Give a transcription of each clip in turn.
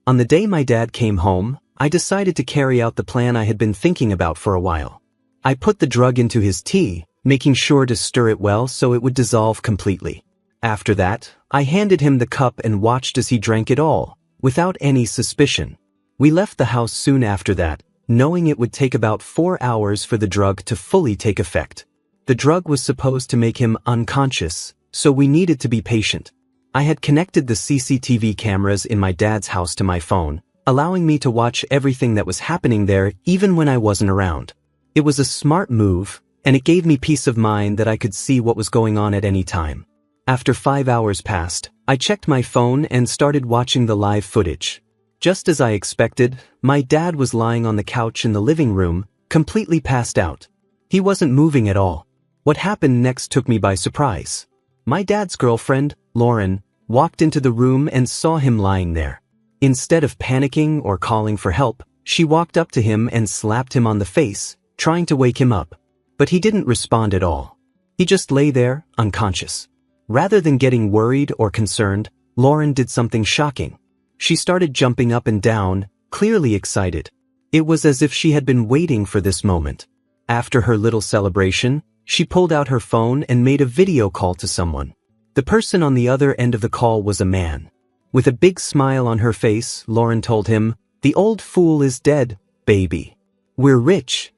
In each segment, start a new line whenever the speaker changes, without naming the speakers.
On the day my dad came home, I decided to carry out the plan I had been thinking about for a while. I put the drug into his tea, making sure to stir it well so it would dissolve completely. After that, I handed him the cup and watched as he drank it all, without any suspicion. We left the house soon after that, knowing it would take about 4 hours for the drug to fully take effect. The drug was supposed to make him unconscious, so we needed to be patient. I had connected the CCTV cameras in my dad's house to my phone, allowing me to watch everything that was happening there even when I wasn't around. It was a smart move, and it gave me peace of mind that I could see what was going on at any time. After 5 hours passed, I checked my phone and started watching the live footage. Just as I expected, my dad was lying on the couch in the living room, completely passed out. He wasn't moving at all. What happened next took me by surprise. My dad's girlfriend, Lauren, walked into the room and saw him lying there. Instead of panicking or calling for help, she walked up to him and slapped him on the face, trying to wake him up. But he didn't respond at all. He just lay there, unconscious. Rather than getting worried or concerned, Lauren did something shocking. She started jumping up and down, clearly excited. It was as if she had been waiting for this moment. After her little celebration, she pulled out her phone and made a video call to someone. The person on the other end of the call was a man. With a big smile on her face, Lauren told him, "The old fool is dead, baby. We're rich."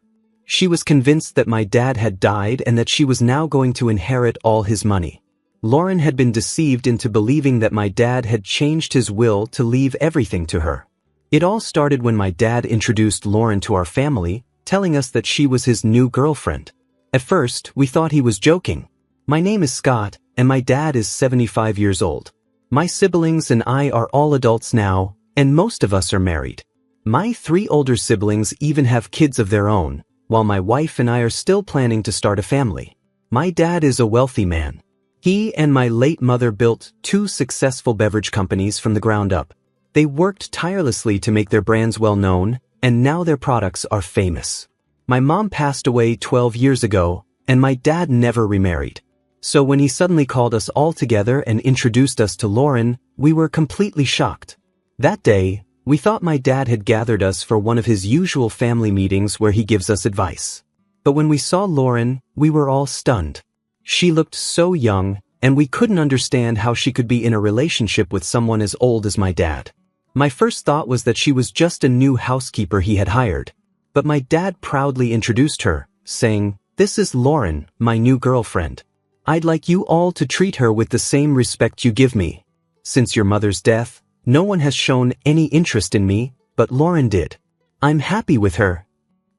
She was convinced that my dad had died and that she was now going to inherit all his money. Lauren had been deceived into believing that my dad had changed his will to leave everything to her. It all started when my dad introduced Lauren to our family, telling us that she was his new girlfriend. At first, we thought he was joking. My name is Scott, and my dad is 75 years old. My siblings and I are all adults now, and most of us are married. My 3 older siblings even have kids of their own, while my wife and I are still planning to start a family. My dad is a wealthy man. He and my late mother built 2 successful beverage companies from the ground up. They worked tirelessly to make their brands well known, and now their products are famous. My mom passed away 12 years ago, and my dad never remarried. So when he suddenly called us all together and introduced us to Lauren, we were completely shocked. That day, we thought my dad had gathered us for one of his usual family meetings where he gives us advice. But when we saw Lauren, we were all stunned. She looked so young, and we couldn't understand how she could be in a relationship with someone as old as my dad. My first thought was that she was just a new housekeeper he had hired. But my dad proudly introduced her, saying, "This is Lauren, my new girlfriend. I'd like you all to treat her with the same respect you give me. Since your mother's death, no one has shown any interest in me, but Lauren did. I'm happy with her."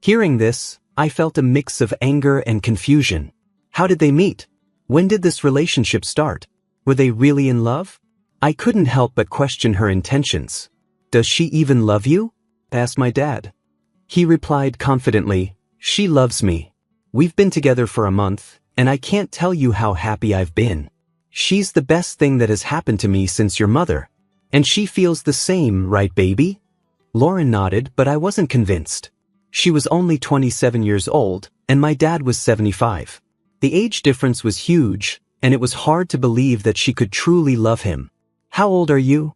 Hearing this, I felt a mix of anger and confusion. How did they meet? When did this relationship start? Were they really in love? I couldn't help but question her intentions. "Does she even love you?" asked my dad. He replied confidently, "She loves me. We've been together for a month, and I can't tell you how happy I've been. She's the best thing that has happened to me since your mother. And she feels the same, right, baby?" Lauren nodded, but I wasn't convinced. She was only 27 years old, and my dad was 75. The age difference was huge, and it was hard to believe that she could truly love him. "How old are you?"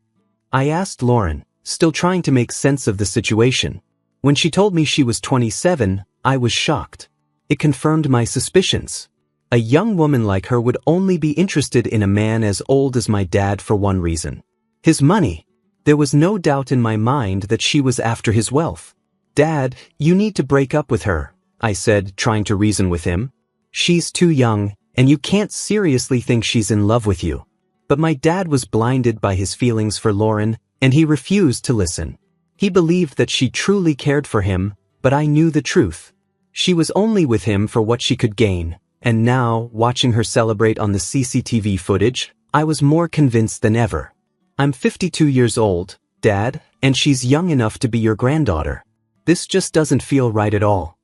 I asked Lauren, still trying to make sense of the situation. When she told me she was 27, I was shocked. It confirmed my suspicions. A young woman like her would only be interested in a man as old as my dad for one reason: his money. There was no doubt in my mind that she was after his wealth. "Dad, you need to break up with her," I said, trying to reason with him. "She's too young, and you can't seriously think she's in love with you." But my dad was blinded by his feelings for Lauren, and he refused to listen. He believed that she truly cared for him, but I knew the truth. She was only with him for what she could gain, and now, watching her celebrate on the CCTV footage, I was more convinced than ever. "I'm 52 years old, Dad, and she's young enough to be your granddaughter. This just doesn't feel right at all."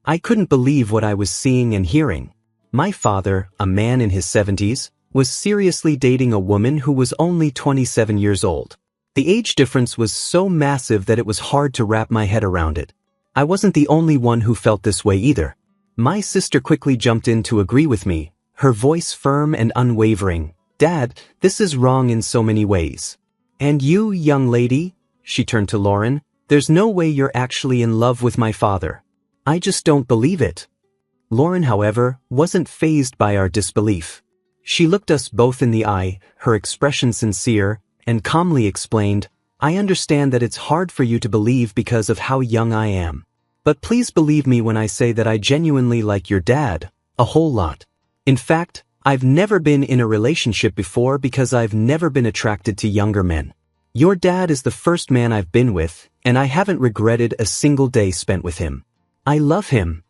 I couldn't believe what I was seeing and hearing. My father, a man in his 70s, was seriously dating a woman who was only 27 years old. The age difference was so massive that it was hard to wrap my head around it. I wasn't the only one who felt this way either. My sister quickly jumped in to agree with me, her voice firm and unwavering. "Dad, this is wrong in so many ways." "And you, young lady?" she turned to Lauren. "There's no way you're actually in love with my father. I just don't believe it." Lauren, however, wasn't fazed by our disbelief. She looked us both in the eye, her expression sincere, and calmly explained, "I understand that it's hard for you to believe because of how young I am. But please believe me when I say that I genuinely like your dad, a whole lot. In fact, I've never been in a relationship before because I've never been attracted to younger men. Your dad is the first man I've been with, and I haven't regretted a single day spent with him. I love him."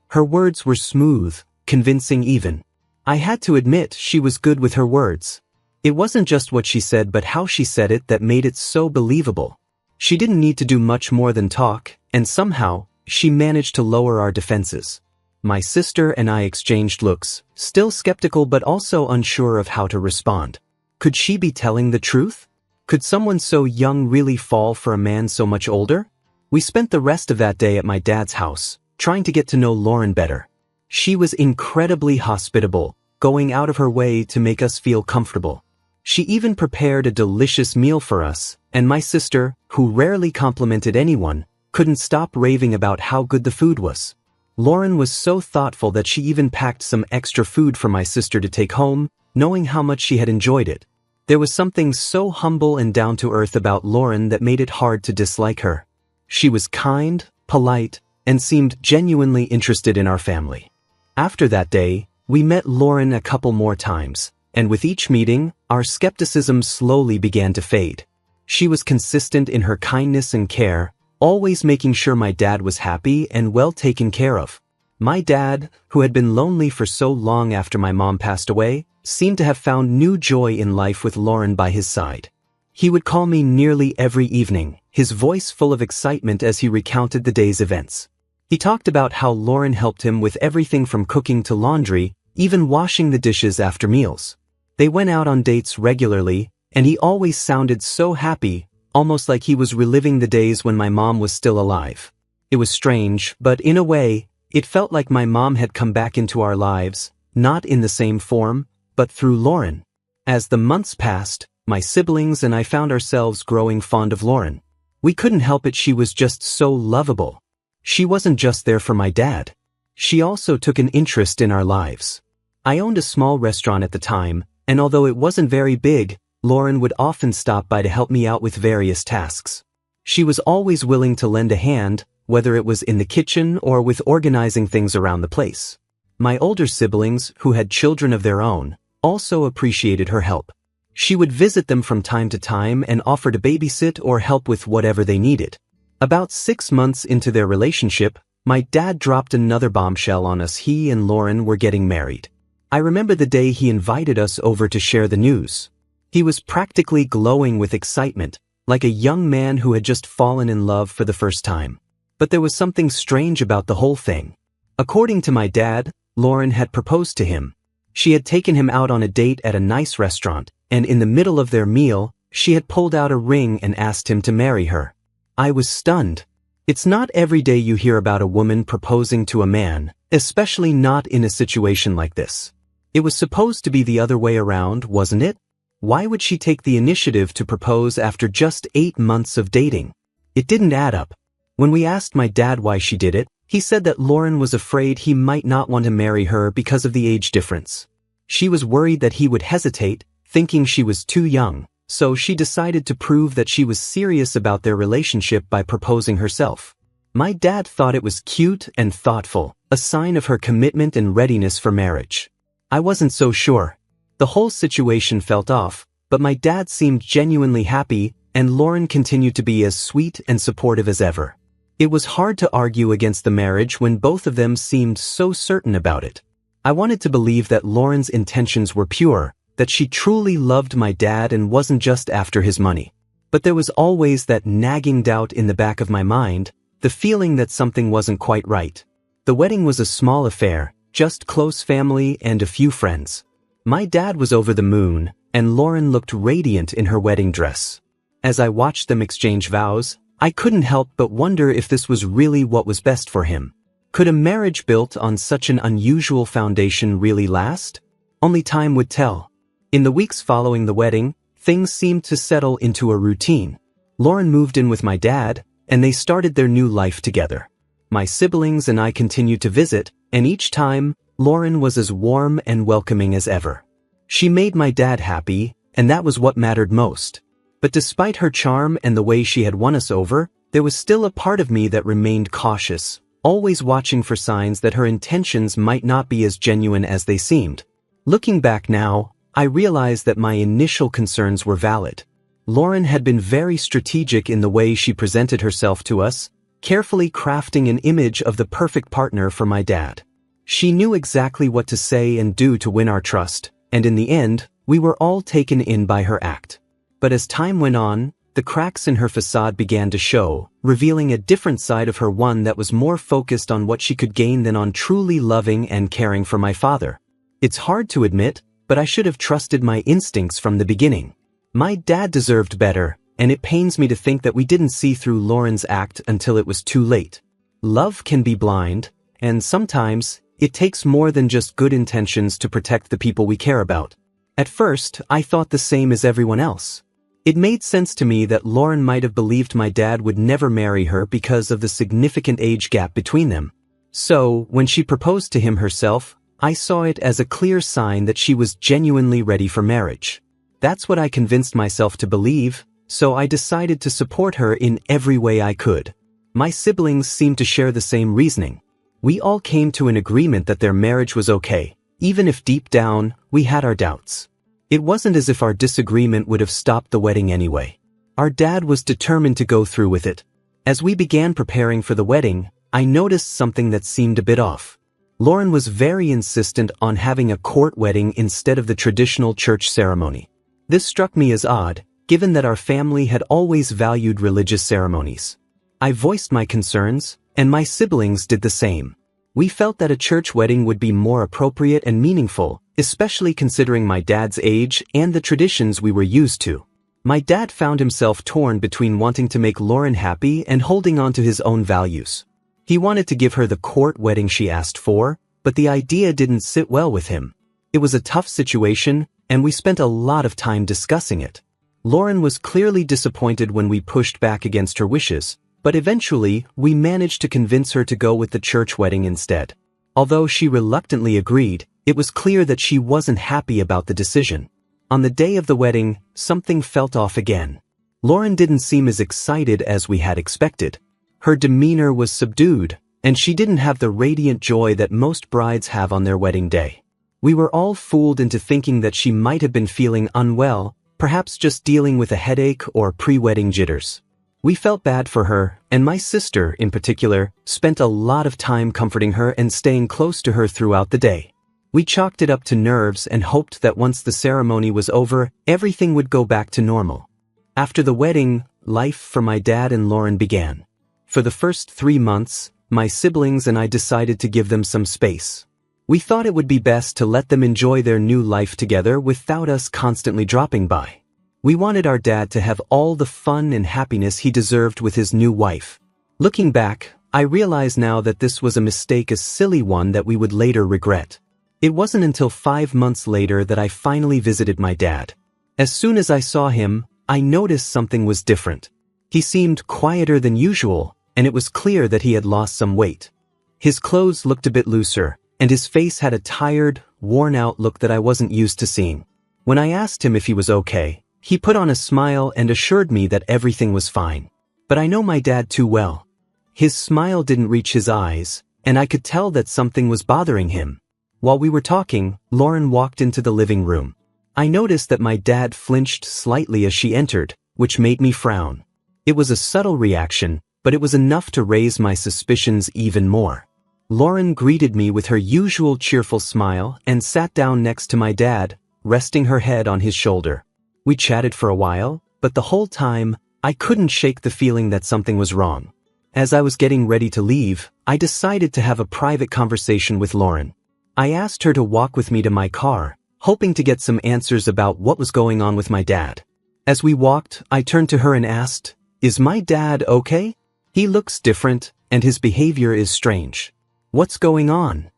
Her words were smooth, convincing even. I had to admit she was good with her words. It wasn't just what she said but how she said it that made it so believable. She didn't need to do much more than talk, and somehow, she managed to lower our defenses. My sister and I exchanged looks, still skeptical but also unsure of how to respond. Could she be telling the truth? Could someone so young really fall for a man so much older? We spent the rest of that day at my dad's house, trying to get to know Lauren better. She was incredibly hospitable, going out of her way to make us feel comfortable. She even prepared a delicious meal for us, and my sister, who rarely complimented anyone, couldn't stop raving about how good the food was. Lauren was so thoughtful that she even packed some extra food for my sister to take home, knowing how much she had enjoyed it. There was something so humble and down-to-earth about Lauren that made it hard to dislike her. She was kind, polite, and seemed genuinely interested in our family. After that day, we met Lauren a couple more times, and with each meeting, our skepticism slowly began to fade. She was consistent in her kindness and care, always making sure my dad was happy and well taken care of. My dad, who had been lonely for so long after my mom passed away, seemed to have found new joy in life with Lauren by his side. He would call me nearly every evening, his voice full of excitement as he recounted the day's events. He talked about how Lauren helped him with everything from cooking to laundry, even washing the dishes after meals. They went out on dates regularly, and he always sounded so happy, almost like he was reliving the days when my mom was still alive. It was strange, but in a way, it felt like my mom had come back into our lives, not in the same form, but through Lauren. As the months passed, my siblings and I found ourselves growing fond of Lauren. We couldn't help it, she was just so lovable. She wasn't just there for my dad. She also took an interest in our lives. I owned a small restaurant at the time, and although it wasn't very big, Lauren would often stop by to help me out with various tasks. She was always willing to lend a hand, whether it was in the kitchen or with organizing things around the place. My older siblings, who had children of their own, also appreciated her help. She would visit them from time to time and offer to babysit or help with whatever they needed. About 6 months into their relationship, my dad dropped another bombshell on us. He and Lauren were getting married. I remember the day he invited us over to share the news. He was practically glowing with excitement, like a young man who had just fallen in love for the first time. But there was something strange about the whole thing. According to my dad, Lauren had proposed to him. She had taken him out on a date at a nice restaurant, and in the middle of their meal, she had pulled out a ring and asked him to marry her. I was stunned. It's not every day you hear about a woman proposing to a man, especially not in a situation like this. It was supposed to be the other way around, wasn't it? Why would she take the initiative to propose after just 8 months of dating? It didn't add up. When we asked my dad why she did it, he said that Lauren was afraid he might not want to marry her because of the age difference. She was worried that he would hesitate, thinking she was too young, so she decided to prove that she was serious about their relationship by proposing herself. My dad thought it was cute and thoughtful, a sign of her commitment and readiness for marriage. I wasn't so sure. The whole situation felt off, but my dad seemed genuinely happy, and Lauren continued to be as sweet and supportive as ever. It was hard to argue against the marriage when both of them seemed so certain about it. I wanted to believe that Lauren's intentions were pure, that she truly loved my dad and wasn't just after his money. But there was always that nagging doubt in the back of my mind, the feeling that something wasn't quite right. The wedding was a small affair, just close family and a few friends. My dad was over the moon, and Lauren looked radiant in her wedding dress. As I watched them exchange vows, I couldn't help but wonder if this was really what was best for him. Could a marriage built on such an unusual foundation really last? Only time would tell. In the weeks following the wedding, things seemed to settle into a routine. Lauren moved in with my dad, and they started their new life together. My siblings and I continued to visit, and each time, Lauren was as warm and welcoming as ever. She made my dad happy, and that was what mattered most. But despite her charm and the way she had won us over, there was still a part of me that remained cautious, always watching for signs that her intentions might not be as genuine as they seemed. Looking back now, I realized that my initial concerns were valid. Lauren had been very strategic in the way she presented herself to us, carefully crafting an image of the perfect partner for my dad. She knew exactly what to say and do to win our trust, and in the end, we were all taken in by her act. But as time went on, the cracks in her facade began to show, revealing a different side of her, one that was more focused on what she could gain than on truly loving and caring for my father. It's hard to admit, but I should have trusted my instincts from the beginning. My dad deserved better, and it pains me to think that we didn't see through Lauren's act until it was too late. Love can be blind, and sometimes, it takes more than just good intentions to protect the people we care about. At first, I thought the same as everyone else. It made sense to me that Lauren might have believed my dad would never marry her because of the significant age gap between them. So, when she proposed to him herself, I saw it as a clear sign that she was genuinely ready for marriage. That's what I convinced myself to believe, so I decided to support her in every way I could. My siblings seemed to share the same reasoning. We all came to an agreement that their marriage was okay, even if deep down, we had our doubts. It wasn't as if our disagreement would have stopped the wedding anyway. Our dad was determined to go through with it. As we began preparing for the wedding, I noticed something that seemed a bit off. Lauren was very insistent on having a court wedding instead of the traditional church ceremony. This struck me as odd, given that our family had always valued religious ceremonies. I voiced my concerns, and my siblings did the same. We felt that a church wedding would be more appropriate and meaningful, especially considering my dad's age and the traditions we were used to. My dad found himself torn between wanting to make Lauren happy and holding on to his own values. He wanted to give her the court wedding she asked for, but the idea didn't sit well with him. It was a tough situation, and we spent a lot of time discussing it. Lauren was clearly disappointed when we pushed back against her wishes, but eventually, we managed to convince her to go with the church wedding instead. Although she reluctantly agreed, it was clear that she wasn't happy about the decision. On the day of the wedding, something felt off again. Lauren didn't seem as excited as we had expected. Her demeanor was subdued, and she didn't have the radiant joy that most brides have on their wedding day. We were all fooled into thinking that she might have been feeling unwell, perhaps just dealing with a headache or pre-wedding jitters. We felt bad for her, and my sister, in particular, spent a lot of time comforting her and staying close to her throughout the day. We chalked it up to nerves and hoped that once the ceremony was over, everything would go back to normal. After the wedding, life for my dad and Lauren began. For the first 3 months, my siblings and I decided to give them some space. We thought it would be best to let them enjoy their new life together without us constantly dropping by. We wanted our dad to have all the fun and happiness he deserved with his new wife. Looking back, I realize now that this was a mistake, a silly one that we would later regret. It wasn't until 5 months later that I finally visited my dad. As soon as I saw him, I noticed something was different. He seemed quieter than usual, and it was clear that he had lost some weight. His clothes looked a bit looser, and his face had a tired, worn-out look that I wasn't used to seeing. When I asked him if he was okay, he put on a smile and assured me that everything was fine. But I know my dad too well. His smile didn't reach his eyes, and I could tell that something was bothering him. While we were talking, Lauren walked into the living room. I noticed that my dad flinched slightly as she entered, which made me frown. It was a subtle reaction, but it was enough to raise my suspicions even more. Lauren greeted me with her usual cheerful smile and sat down next to my dad, resting her head on his shoulder. We chatted for a while, but the whole time, I couldn't shake the feeling that something was wrong. As I was getting ready to leave, I decided to have a private conversation with Lauren. I asked her to walk with me to my car, hoping to get some answers about what was going on with my dad. As we walked, I turned to her and asked, "Is my dad okay? He looks different, and his behavior is strange. What's going on?"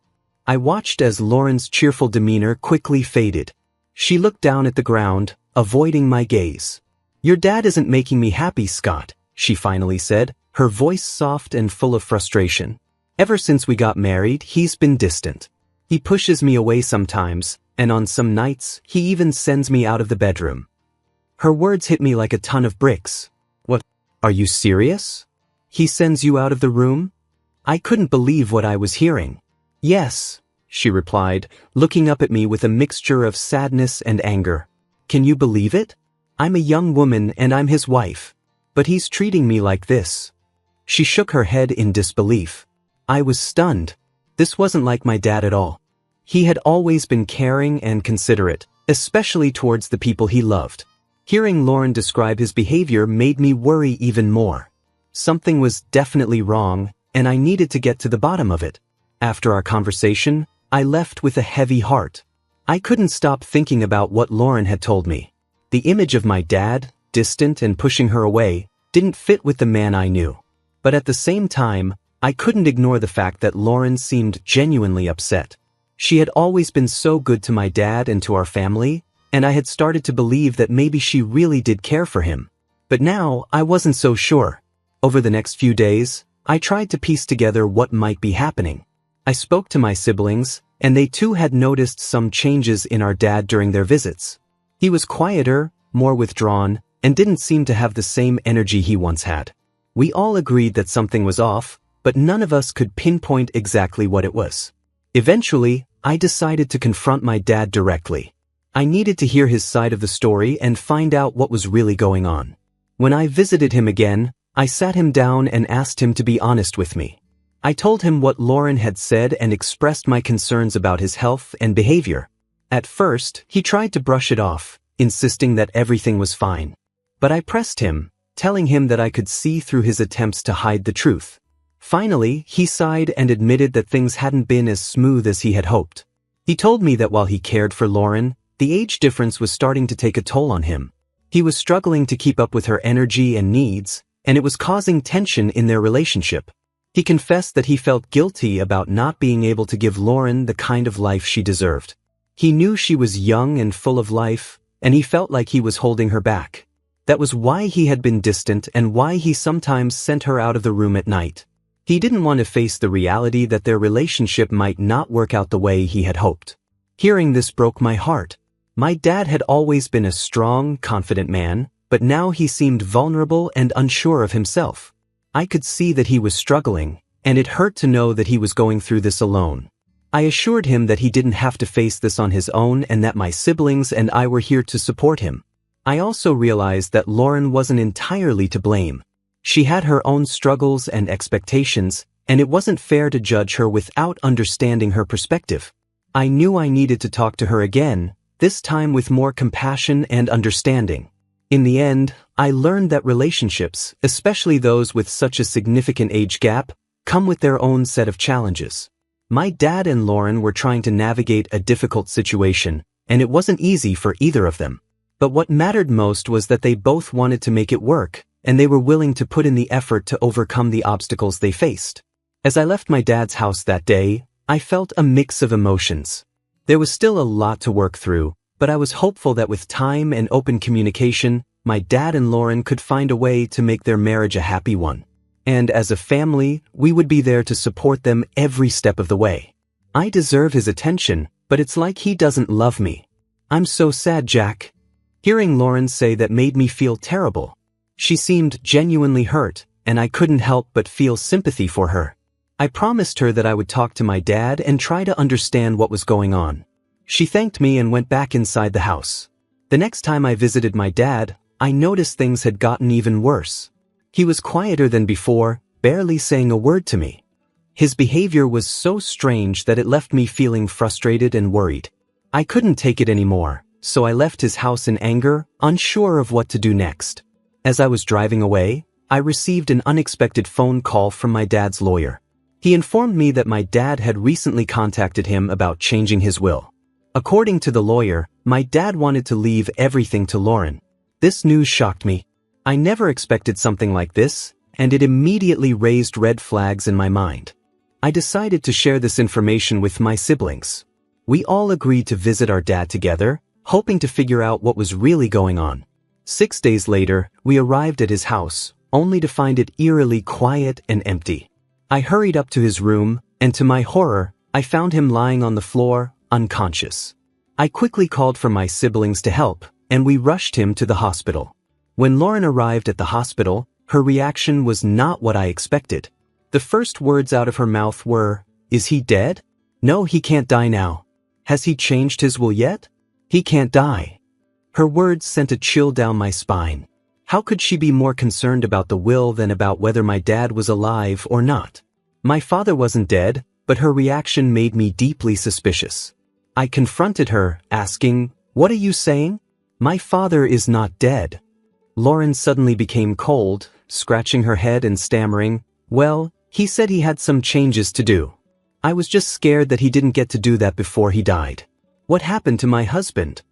I watched as Lauren's cheerful demeanor quickly faded. She looked down at the ground, avoiding my gaze. "Your dad isn't making me happy, Scott," she finally said, her voice soft and full of frustration. "Ever since we got married, he's been distant. He pushes me away sometimes, and on some nights, he even sends me out of the bedroom." Her words hit me like a ton of bricks. "What? Are you serious? He sends you out of the room?" I couldn't believe what I was hearing. "Yes," she replied, looking up at me with a mixture of sadness and anger. "Can you believe it? I'm a young woman and I'm his wife. But he's treating me like this." She shook her head in disbelief. I was stunned. This wasn't like my dad at all. He had always been caring and considerate, especially towards the people he loved. Hearing Lauren describe his behavior made me worry even more. Something was definitely wrong, and I needed to get to the bottom of it. After our conversation, I left with a heavy heart. I couldn't stop thinking about what Lauren had told me. The image of my dad, distant and pushing her away, didn't fit with the man I knew. But at the same time, I couldn't ignore the fact that Lauren seemed genuinely upset. She had always been so good to my dad and to our family, and I had started to believe that maybe she really did care for him. But now, I wasn't so sure. Over the next few days, I tried to piece together what might be happening. I spoke to my siblings, and they too had noticed some changes in our dad during their visits. He was quieter, more withdrawn, and didn't seem to have the same energy he once had. We all agreed that something was off, but none of us could pinpoint exactly what it was. Eventually, I decided to confront my dad directly. I needed to hear his side of the story and find out what was really going on. When I visited him again, I sat him down and asked him to be honest with me. I told him what Lauren had said and expressed my concerns about his health and behavior. At first, he tried to brush it off, insisting that everything was fine. But I pressed him, telling him that I could see through his attempts to hide the truth. Finally, he sighed and admitted that things hadn't been as smooth as he had hoped. He told me that while he cared for Lauren, the age difference was starting to take a toll on him. He was struggling to keep up with her energy and needs, and it was causing tension in their relationship. He confessed that he felt guilty about not being able to give Lauren the kind of life she deserved. He knew she was young and full of life, and he felt like he was holding her back. That was why he had been distant and why he sometimes sent her out of the room at night. He didn't want to face the reality that their relationship might not work out the way he had hoped. Hearing this broke my heart. My dad had always been a strong, confident man, but now he seemed vulnerable and unsure of himself. I could see that he was struggling, and it hurt to know that he was going through this alone. I assured him that he didn't have to face this on his own and that my siblings and I were here to support him. I also realized that Lauren wasn't entirely to blame. She had her own struggles and expectations, and it wasn't fair to judge her without understanding her perspective. I knew I needed to talk to her again, this time with more compassion and understanding. In the end, I learned that relationships, especially those with such a significant age gap, come with their own set of challenges. My dad and Lauren were trying to navigate a difficult situation, and it wasn't easy for either of them. But what mattered most was that they both wanted to make it work, and they were willing to put in the effort to overcome the obstacles they faced. As I left my dad's house that day, I felt a mix of emotions. There was still a lot to work through, but I was hopeful that with time and open communication, my dad and Lauren could find a way to make their marriage a happy one. And as a family, we would be there to support them every step of the way. I deserve his attention, but it's like he doesn't love me. I'm so sad, Jack. Hearing Lauren say that made me feel terrible. She seemed genuinely hurt, and I couldn't help but feel sympathy for her. I promised her that I would talk to my dad and try to understand what was going on. She thanked me and went back inside the house. The next time I visited my dad, I noticed things had gotten even worse. He was quieter than before, barely saying a word to me. His behavior was so strange that it left me feeling frustrated and worried. I couldn't take it anymore, so I left his house in anger, unsure of what to do next. As I was driving away, I received an unexpected phone call from my dad's lawyer. He informed me that my dad had recently contacted him about changing his will. According to the lawyer, my dad wanted to leave everything to Lauren. This news shocked me. I never expected something like this, and it immediately raised red flags in my mind. I decided to share this information with my siblings. We all agreed to visit our dad together, hoping to figure out what was really going on. 6 days later, we arrived at his house, only to find it eerily quiet and empty. I hurried up to his room, and to my horror, I found him lying on the floor, unconscious. I quickly called for my siblings to help, and we rushed him to the hospital. When Lauren arrived at the hospital, her reaction was not what I expected. The first words out of her mouth were, "Is he dead? No, he can't die now. Has he changed his will yet? He can't die." Her words sent a chill down my spine. How could she be more concerned about the will than about whether my dad was alive or not? My father wasn't dead, but her reaction made me deeply suspicious. I confronted her, asking, "What are you saying? My father is not dead." Lauren suddenly became cold, scratching her head and stammering, "Well, he said he had some changes to do. I was just scared that he didn't get to do that before he died. What happened to my husband?"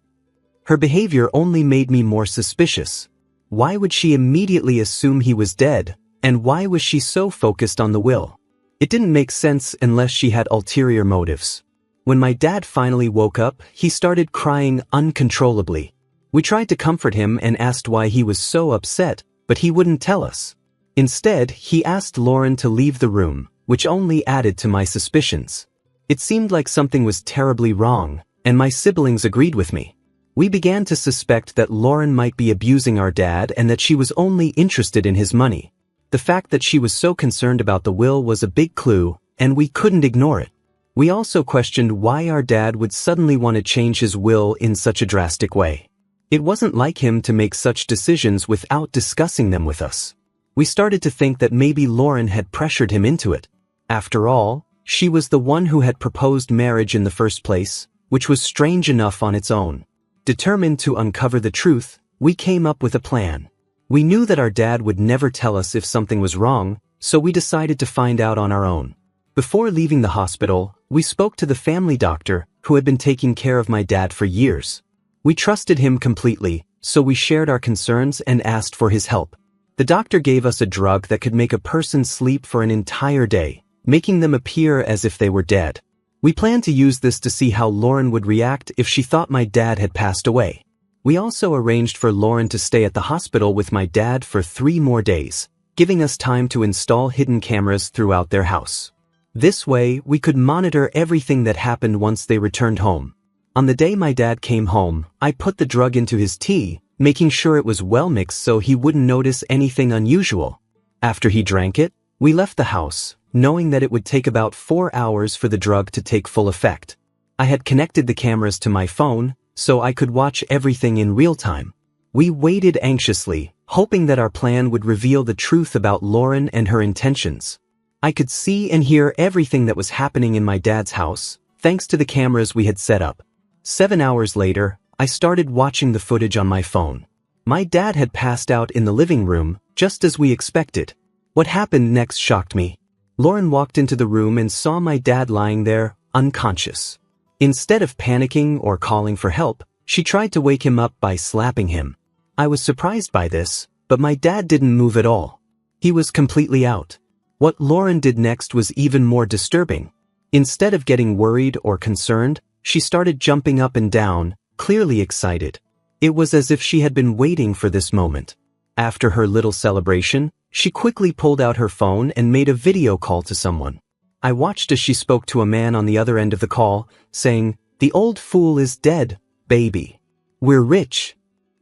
Her behavior only made me more suspicious. Why would she immediately assume he was dead, and why was she so focused on the will? It didn't make sense unless she had ulterior motives. When my dad finally woke up, he started crying uncontrollably. We tried to comfort him and asked why he was so upset, but he wouldn't tell us. Instead, he asked Lauren to leave the room, which only added to my suspicions. It seemed like something was terribly wrong, and my siblings agreed with me. We began to suspect that Lauren might be abusing our dad and that she was only interested in his money. The fact that she was so concerned about the will was a big clue, and we couldn't ignore it. We also questioned why our dad would suddenly want to change his will in such a drastic way. It wasn't like him to make such decisions without discussing them with us. We started to think that maybe Lauren had pressured him into it. After all, she was the one who had proposed marriage in the first place, which was strange enough on its own. Determined to uncover the truth, we came up with a plan. We knew that our dad would never tell us if something was wrong, so we decided to find out on our own. Before leaving the hospital, we spoke to the family doctor who had been taking care of my dad for years. We trusted him completely, so we shared our concerns and asked for his help. The doctor gave us a drug that could make a person sleep for an entire day, making them appear as if they were dead. We planned to use this to see how Lauren would react if she thought my dad had passed away. We also arranged for Lauren to stay at the hospital with my dad for 3 more days, giving us time to install hidden cameras throughout their house. This way, we could monitor everything that happened once they returned home. On the day my dad came home, I put the drug into his tea, making sure it was well mixed so he wouldn't notice anything unusual. After he drank it, we left the house, knowing that it would take about 4 hours for the drug to take full effect. I had connected the cameras to my phone, so I could watch everything in real time. We waited anxiously, hoping that our plan would reveal the truth about Lauren and her intentions. I could see and hear everything that was happening in my dad's house, thanks to the cameras we had set up. 7 hours later, I started watching the footage on my phone. My dad had passed out in the living room, just as we expected. What happened next shocked me. Lauren walked into the room and saw my dad lying there, unconscious. Instead of panicking or calling for help, she tried to wake him up by slapping him. I was surprised by this, but my dad didn't move at all. He was completely out. What Lauren did next was even more disturbing. Instead of getting worried or concerned, she started jumping up and down, clearly excited. It was as if she had been waiting for this moment. After her little celebration, she quickly pulled out her phone and made a video call to someone. I watched as she spoke to a man on the other end of the call, saying, "The old fool is dead, baby. We're rich."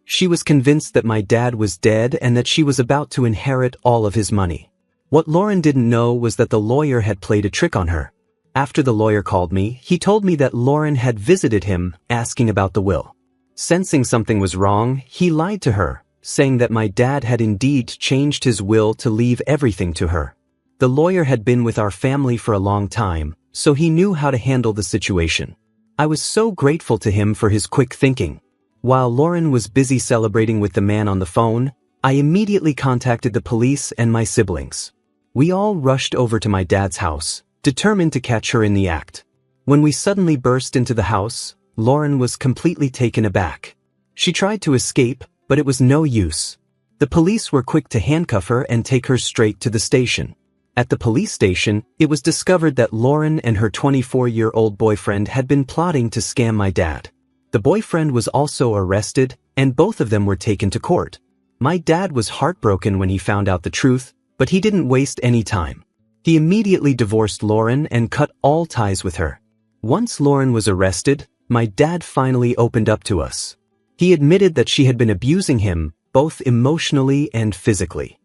She was convinced that my dad was dead and that she was about to inherit all of his money. What Lauren didn't know was that the lawyer had played a trick on her. After the lawyer called me, he told me that Lauren had visited him, asking about the will. Sensing something was wrong, he lied to her, saying that my dad had indeed changed his will to leave everything to her. The lawyer had been with our family for a long time, so he knew how to handle the situation. I was so grateful to him for his quick thinking. While Lauren was busy celebrating with the man on the phone, I immediately contacted the police and my siblings. We all rushed over to my dad's house, determined to catch her in the act. When we suddenly burst into the house, Lauren was completely taken aback. She tried to escape, but it was no use. The police were quick to handcuff her and take her straight to the station. At the police station, it was discovered that Lauren and her 24-year-old boyfriend had been plotting to scam my dad. The boyfriend was also arrested, and both of them were taken to court. My dad was heartbroken when he found out the truth, but he didn't waste any time. He immediately divorced Lauren and cut all ties with her. Once Lauren was arrested, my dad finally opened up to us. He admitted that she had been abusing him, both emotionally and physically.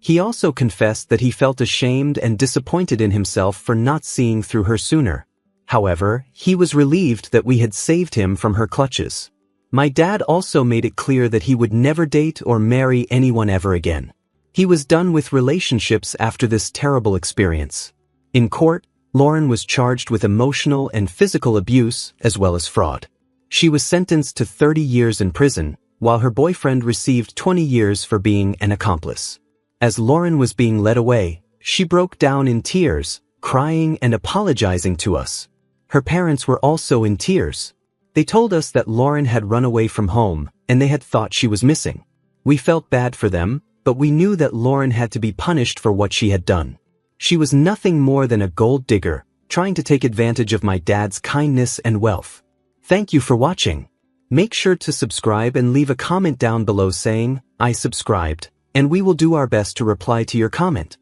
He also confessed that he felt ashamed and disappointed in himself for not seeing through her sooner. However, he was relieved that we had saved him from her clutches. My dad also made it clear that he would never date or marry anyone ever again. He was done with relationships after this terrible experience. In court, Lauren was charged with emotional and physical abuse as well as fraud. She was sentenced to 30 years in prison, while her boyfriend received 20 years for being an accomplice. As Lauren was being led away, she broke down in tears, crying and apologizing to us. Her parents were also in tears. They told us that Lauren had run away from home, and they had thought she was missing. We felt bad for them, but we knew that Lauren had to be punished for what she had done. She was nothing more than a gold digger, trying to take advantage of my dad's kindness and wealth. Thank you for watching. Make sure to subscribe and leave a comment down below saying, "I subscribed," and we will do our best to reply to your comment.